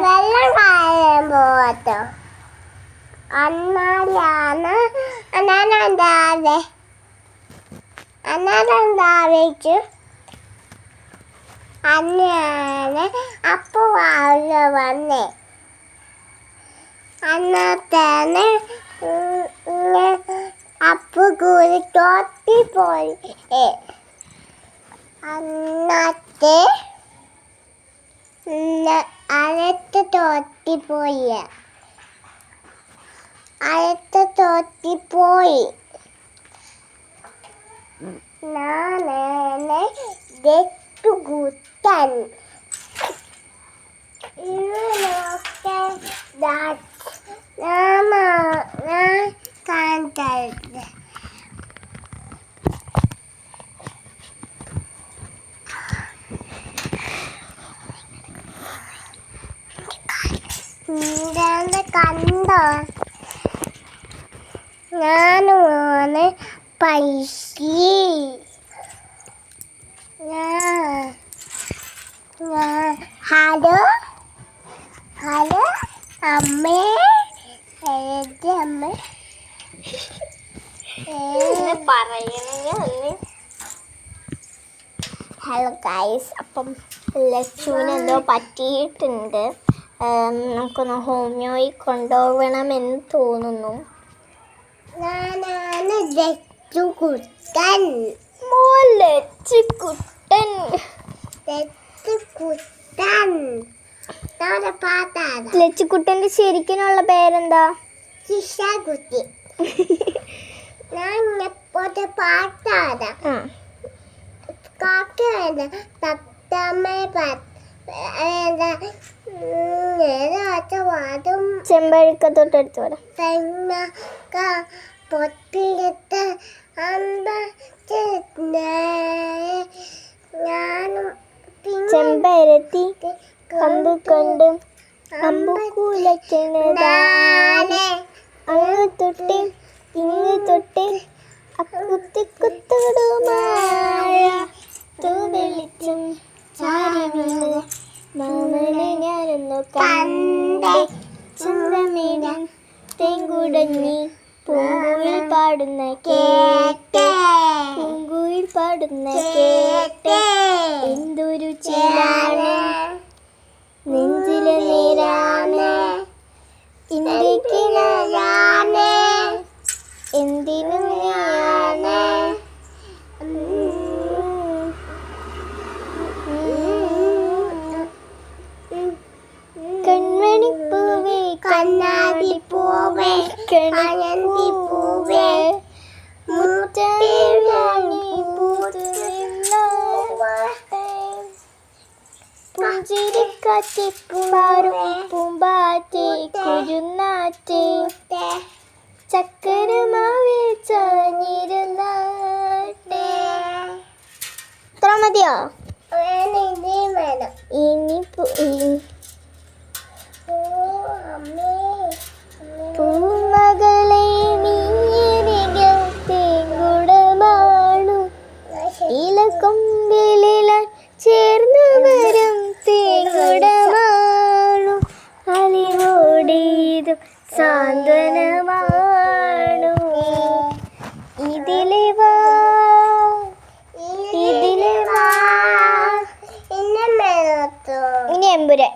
വെള്ളം കായാൻ പോകട്ടോ. അന്നാണ്ടാവിച്ചു അന്നാണ് അപ്പ വന്നേ. അന്നത്തേന് അപ്പു കൂടി തോട്ടി പോയി. അന്നത്തെ അടുത്ത തോട്ടി പോയി. ഞാനെ കുട്ടൻ ഇവനൊക്കെ ഞാൻ കാണിച്ചത്. കണ്ടോ? ഞാന് പൈസ ഹലോ അമ്മേ അമ്മ ഹലോ ഗൈസ്. അപ്പം ലച്ചുവിന് എന്തോ പറ്റിയിട്ടുണ്ട്. നമുക്കൊന്ന് ഹോമിയോയിൽ കൊണ്ടുപോകണമെന്ന് തോന്നുന്നു. ഞാനാണ് ലച്ചുകുട്ടൻ. ലച്ചുകുട്ടന്റെ ശരിക്കുള്ള പേരെന്താ? ശിശാകുട്ടി. ഞാൻ ഇപ്പോഴത്തെ പാട്ടാണ്. ചെമ്പഴക്ക തൊട്ടടുത്ത് വരാം. പൊട്ടിയിട്ട് ചെമ്പരത്തി കമ്പ് കൊണ്ട് അമ്പുകൂലച്ചതാണ്. അങ്ങ് തൊട്ടി ഇങ്ങ് തൊട്ടി അക്കുത്തി കുത്തുടുമായ തൂവെളിച്ചും ചാരി വീണ് മാമനെ ഞാനൊന്നു കണ്ടേ. ചന്ദ്രമേടം തേങ്കുടഞ്ഞി പൂങ്കുയിൽ പാടുന്ന കേട്ടേ. എന്തൊരു ചേലാണ് നെഞ്ചിലെ നേരാണ് ഇന്ത്യക്കിനാണ് എന്തിനു നീയാണ്. കൺമണിപ്പൂവേ കണ്ണാടിപ്പൂവേ കണ്ണാടിപ്പൂവേ പുഞ്ചിരിക്കാറ്റ് പൂമ്പാറ്റ് കുരുന്നാറ്റ് ചക്കരമാവിൽ ചാഞ്ഞിരുന്നാട്ടെ. ഇത്ര മതിയോ? ഇനി പൂമകളെ നീയരികത്തേങ്കുടമാണു ഇലക്കൊമ്പിലില ചേർന്നു വരും തേങ്കുടമാണു അലിവോടേതും സാന്ത്വനമാണു. ഇതിലെ വാ ഇനി എമ്പുരാൻ.